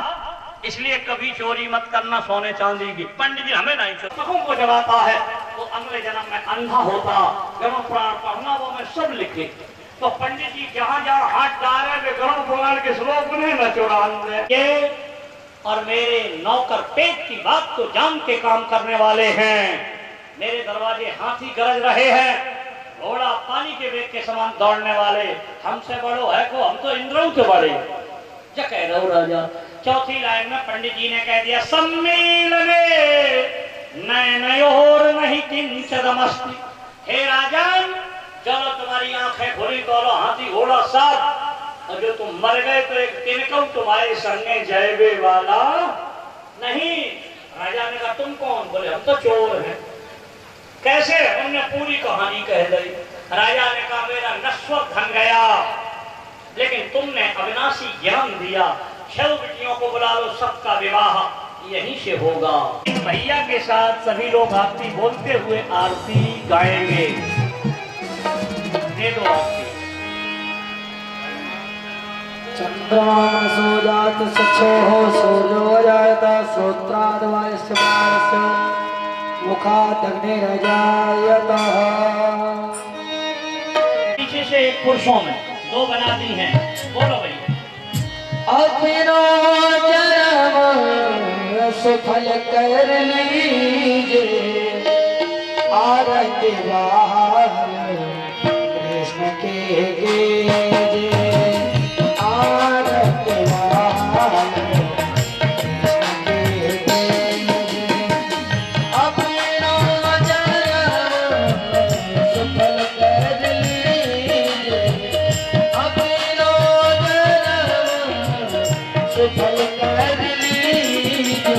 इसलिए कभी चोरी मत करना सोने चांदी की। पंडित जी हमें नहीं चोरों को जलाता है तो अगले जन्म में अंधा होता। गरुड़ पुराण पढ़ना वो में सब लिखे। तो पंडित जी जहां जहां हाथ डाले वे गरुड़ पुराण के श्लोक उन्हें न चुरा। और मेरे नौकर पेट की बात तो जान के काम करने वाले हैं। मेरे दरवाजे हाथी गरज रहे हैं। घोड़ा पानी के वेग के समान दौड़ने वाले। हमसे बड़ो है को हम तो इंद्रों से बड़े। क्या कह रहे हो राजा? चौथी लाइन में पंडित जी ने कह दिया सम्मेलने नयनयोर नहीं किंचदमस्ति। हे राजन चलो तुम्हारी आंखें खुली तो हाथी घोड़ा सब। और जो तुम मर गए तो एक तिनकम तुम्हारे संगे जाएबे वाला नहीं। राजा ने कहा तुम कौन? बोले हम तो चोर हैं। कैसे? उन्होंने पूरी कहानी कह दी। राजा ने कहा मेरा नश्वर धन गया लेकिन तुमने अविनाशी ज्ञान दिया। 6 बेटियों को बुला लो, सबका विवाह यहीं से होगा। भैया के साथ सभी लोग आरती बोलते हुए आरती गाएंगे। दे दो आरती। चंद्रमा सोजात सचो सूर्यो जायता श्रोत्राद वायुष्मानस्य मुखात् अग्निर्जायतः। पीछे से एक पुरुषों में 2 बना दी हैं। बोलो भैया। अपनो जन्म सफल कर लीजिए आरती बाल कृष्ण के लीजिए। आरती बाल कृष्ण के लीजिए। अपनो जन्म सफल कर लीजिए। अपनो सफल कर लीजिए।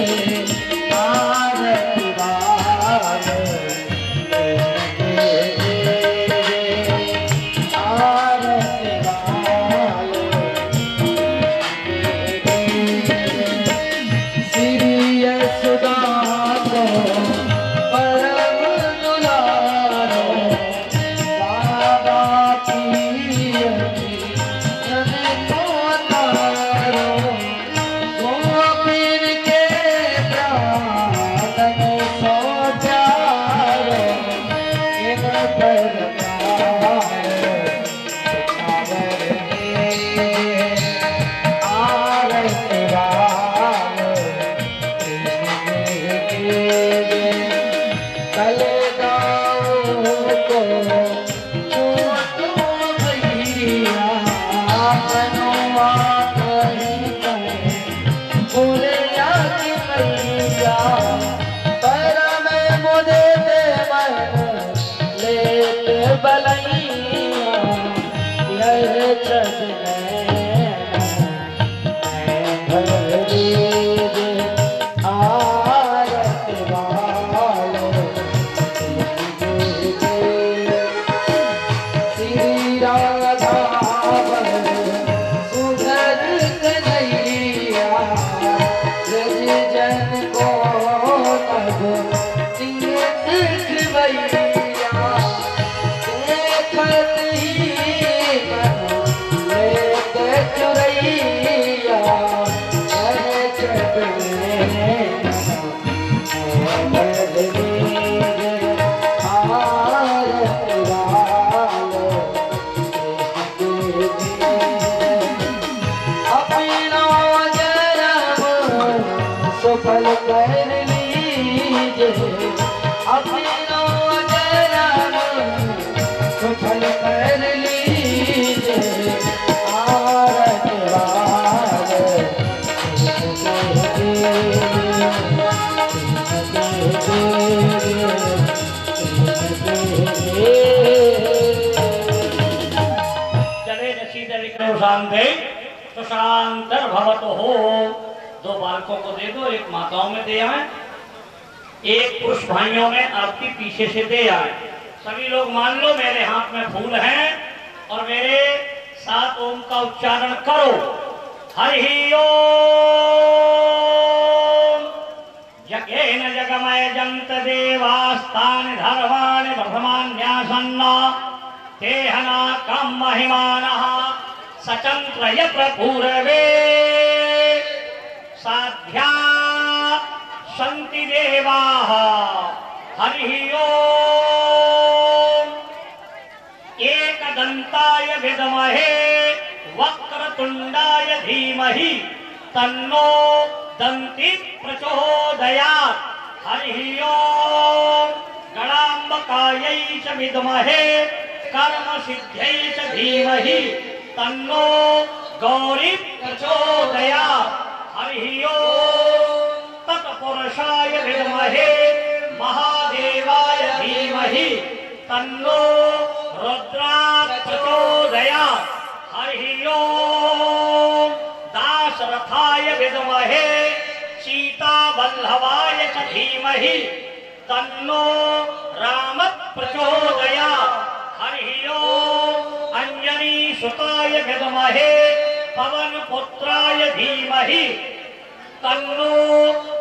आरती बाल कृष्ण के लीजिए। आरती बाल श्री यशोदा को परम दुलारो बाबा की जन को तारो। गोपीन के प्राण सो प्यारो इन पर आरती बाल कृष्ण के कल गाँव को छोटो भैया मनवा कहीं कहीं बोले आगे भैया। पर मैं मुझे दे मन लेते बलैया। यह चढ़ने आरती बाल श्री राधा सुधर कन्हैया। ब्रज जन को तब तीर्थ खिवैया। देखत ही मन लेते चुरैया। सफल कर लीजिए अपना जन्म सफल कर लीजिए आरत वार चले नसीद लिखने शांति तो शांतर भवत हो। दो बालकों को दे दो, एक माताओं में दे आए, एक पुरुष भाइयों में आपकी पीछे से दे आए। सभी लोग मान लो मेरे हाथ में फूल हैं और मेरे साथ ओम का उच्चारण करो। हरि ओम। यज्ञेन जगमय जंत देवास्तानि धर्माणि प्रथमान्यासन्ना तेहना कम महिमानः सचंत्र यत्र पूर्वे साध्या सन्ति देवाः। हरि ओम। एकदंताय विद्महे वक्रतुंडाय धीमहि तन्नो दन्ति प्रचोदयात्। हरि ओम। गणाम्बकायै च विद्महे कर्मसिद्ध्यै च धीमहि तन्नो गौरी प्रचोदयात्। हरि ओम। तत्पुरुषाय विद्महे महादेवाय धीमहि तन्नो रुद्रात् प्रचोदयात्। हरि ओम। दाशरथाय विद्महे सीतावल्लभाय च धीमहि तन्नो राम प्रचोदयात्। हरि ओम। अंजनी सुताय विद्महे पवनपुत्राय धीमहि तन्नो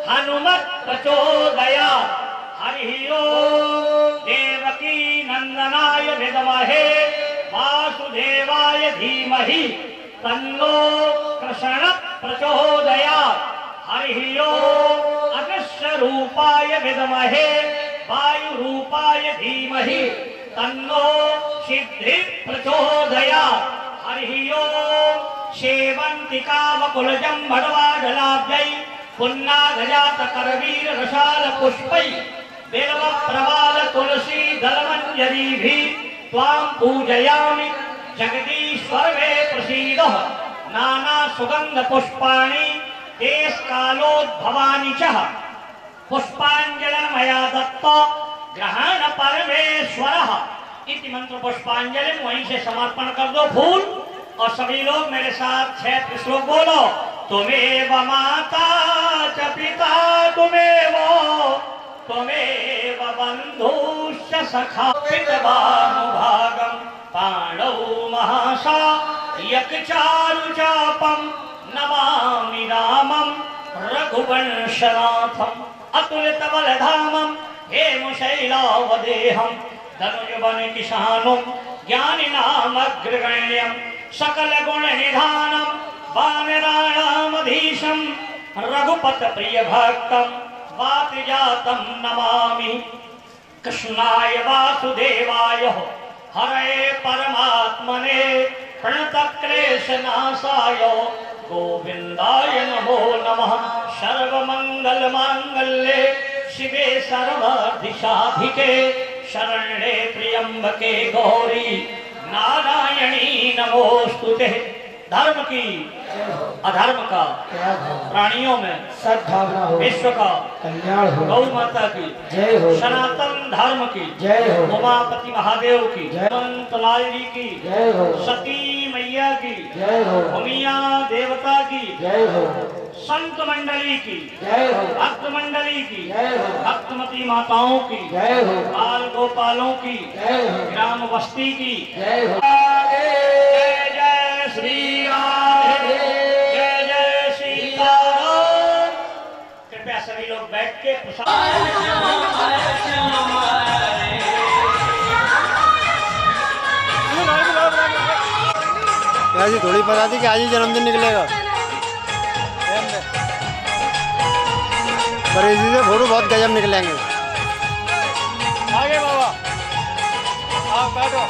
हनुमत् प्रचोदयात्। हरि ओम। देवकी नंदनाय विद्महे वासुदेवाय धीमहि तन्नो कृष्ण प्रचोदयात्। हरि ओम। अगस्त्य रूपाय विद्महे वायुरूपाय धीमहि तन्नो सिद्धि प्रचोदयात्। हरि ओम। सेवंतिका वकुलजं भडवाढलाब्जै पुन्नागजात करवीर रसाल पुष्पै बिल्व प्रवाल तुलसी दलमंजरीभिः त्वां पूजयामि जगदीश्वर मे प्रसीदः। नाना सुगंध पुष्पाणि देशकालोद्भवानि च पुष्पांजलिं मया दत्त ग्रहण परमेश्वरः। इति मंत्र पुष्पांजलि वहीं से समर्पण कर दो फूल और सभी लोग मेरे साथ 6 श्लोक बोलो। तुमेव माता च पिता तुमेव बंधुश्च सखा पितृभानुभागं पाणौ महासायक चारुचापं नमामि रामं रघुवंशनाथम् अतुलितबलधामं हेमशैलावदेहं धनुजवन किशानुं ज्ञानिनामग्रगण्यं सकल गुण निधानं वानराणामधीशं रघुपत प्रिय भक्तं वातजातं नमामि। कृष्णाय वासुदेवाय हरे परमात्मने प्रणतक्लेशनाशाय गोविन्दाय नमो नमः। सर्वमङ्गलमाङ्गल्ये शिवे सर्वार्थिसाधिके शरण्ये त्र्यंबके गौरी नारायणी नमोस्तुते। धर्म की अधर्म का प्राणियों में सद्भावना हो, विश्व का कल्याण हो, गौ माता की जय हो, सनातन धर्म की जय हो, उमापति महादेव की जय, अनंतलाल जी की जय हो, सती मैया की जय हो, भूमिया देवता की जय हो, संत मंडली की जय हो, भक्त मंडली की जय हो, भक्तमती माताओं की जय हो, बाल गोपालों की जय हो, ग्राम बस्ती की जय हो। जय जय श्री राम जय जय सीताराम। कृपया सभी लोग बैठ के ऐसी थोड़ी पता थी कि आज ही जन्मदिन निकलेगा। पर इसी से फोटो बहुत गजब निकलेंगे। आगे बाबा आप बैठो।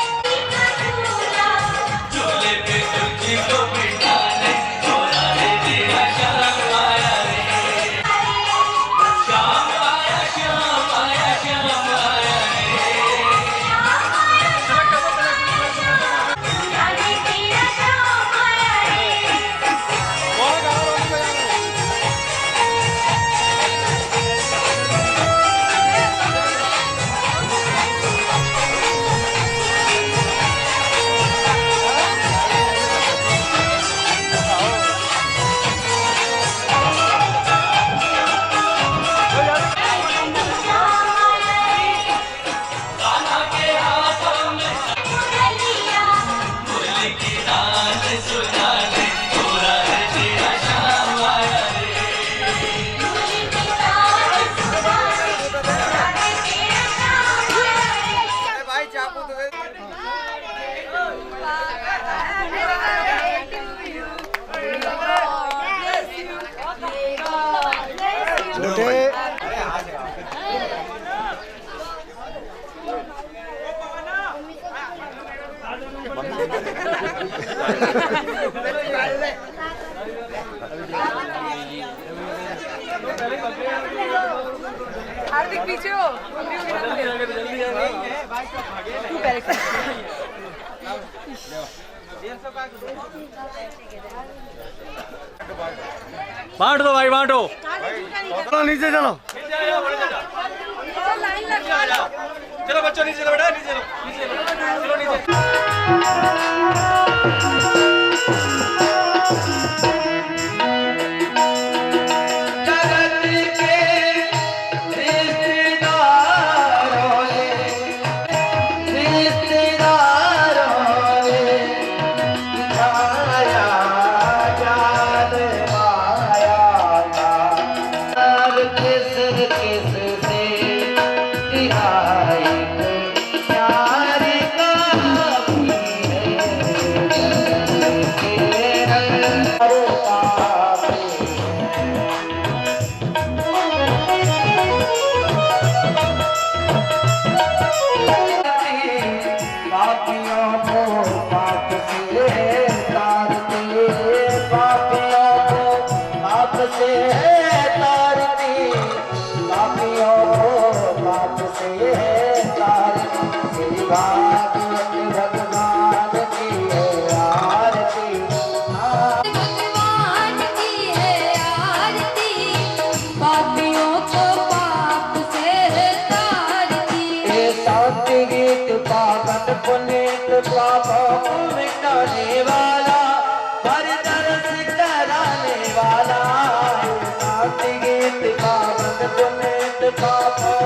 हार्दिक पीछे हो तू पहले बांट दो भाई बांटो। चलो नीचे चलो। लाइन लगा चलो बच्चों नीचे चलो बेटा नीचे चलो नीचे। पुनीत पापों मिटाने वाला, हर दर्द कराने वाला, शांति गीत पावन पुनीत पापों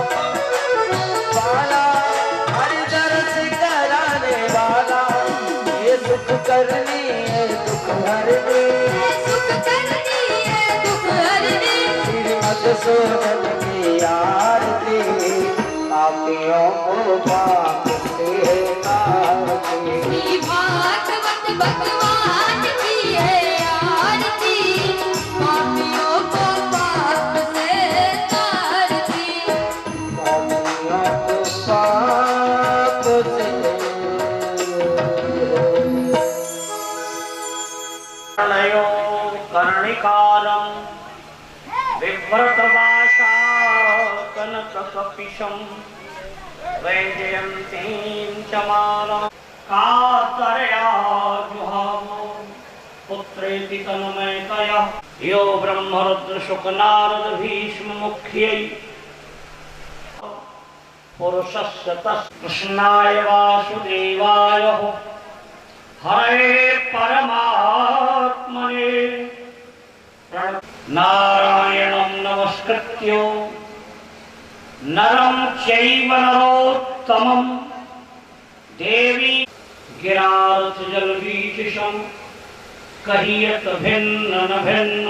वाला, हर दर्द कराने वाला, ये सुख करनी है दुख हरनी, श्रीमद सोनन की आरती, पापियों को पाप से तारती। भागवत भगवान की है आरती, पापियों को पाप से तारती। पापियों को पाप से प्रलयो कर्णिकारं विव्रतवासा कनककपिशं वैजयन्तीं च मालां कातरया जुहावो पुत्रेति तन्मयतया यो ब्रह्मरुद्र शुकनारद भीष्म मुख्यै पुरुषस्य तस्य कृष्णाय वासुदेवाय हरे परमात्मने नारायणं नमस्कृत्य नरं चैव नरोत्तमं देवी गिरार्चजलवीचिषं कहियत भिन्न न भिन्न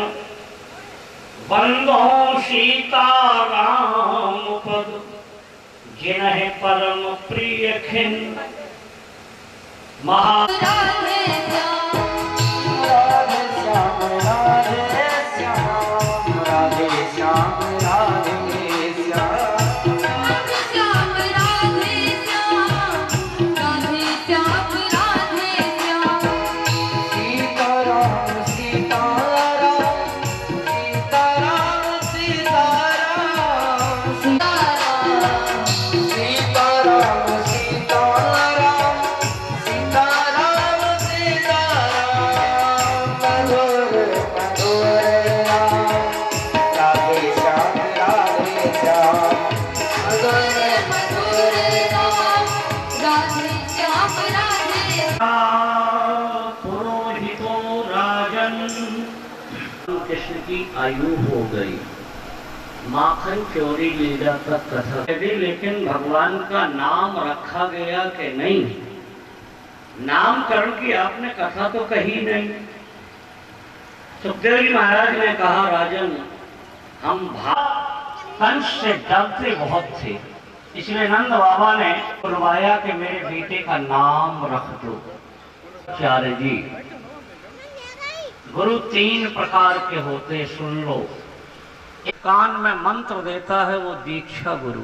बंदो सीताराम पद जिन्हें परम प्रिय खिन्न महा राधे श्याम राधे श्याम राधे श्याम राधे सीताराम सीताराम सीताराम सीताराम मधुर मधुर राम राधे श्याम मधुर मधुर राम राधे श्याम राधे पुरोहितो राजन कृष्ण की आयु हो गई, माखन चोरी लीला का कथा यदि, लेकिन भगवान का नाम रखा गया कि नहीं, नामकरण की आपने कथा तो कही नहीं। सुखदेव जी महाराज ने कहा राजन हम कंस से डरते बहुत थे, इसलिए नंद बाबा ने बुलवाया कि मेरे बेटे का नाम रख दो। आचार्य जी गुरु 3 प्रकार के होते, सुन लो। एक कान में मंत्र देता है वो दीक्षा गुरु।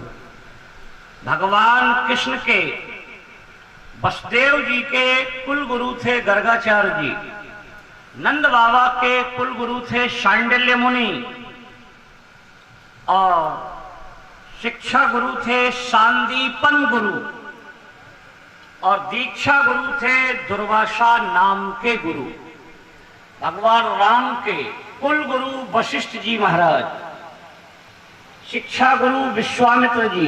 भगवान कृष्ण के वसुदेव जी के कुल गुरु थे गर्गाचार्य जी, नंद बाबा के कुल गुरु थे शांडिल्य मुनि, और शिक्षा गुरु थे सांदीपन गुरु, और दीक्षा गुरु थे दुर्वासा नाम के गुरु। भगवान राम के कुल गुरु वशिष्ठ जी महाराज, शिक्षा गुरु विश्वामित्र जी,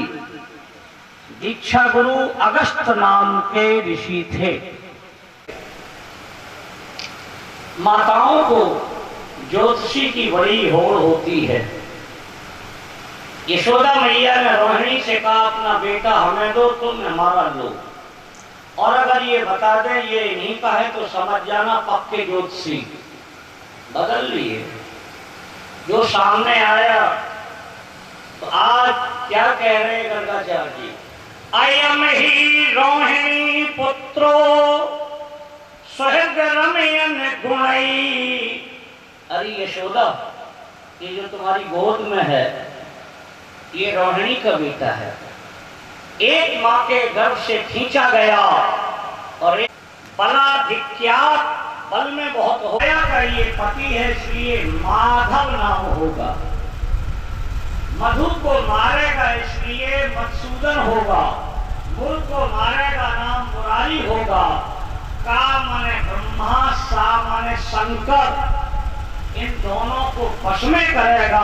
दीक्षा गुरु अगस्त नाम के ऋषि थे। माताओं को ज्योतिषी की बड़ी होड़ होती है। यशोदा मैया ने रोहिणी से कहा अपना बेटा हमें दो, तुम हमारा लो, और अगर ये बता दे ये इन्हीं का है तो समझ जाना पक्के ज्योतिषी। बदल लिए, जो सामने आया तो आज क्या कह रहे गर्गाचार्य जी, अयम ही रोहिणी पुत्रो सहृद रमयन गुणई। अरे यशोदा, ये जो तुम्हारी गोद में है ये रोहिणी का बेटा है, एक माँ के गर्भ से खींचा गया और एक बलाधिक्यात, बल में बहुत हो गया का ये पति है, इसलिए माधव नाम होगा। मधु को मारेगा इसलिए मधुसूदन होगा, मूल को मारेगा नाम मुरारी होगा। का माने ब्रह्मा, सा माने शंकर, इन दोनों को वश में करेगा।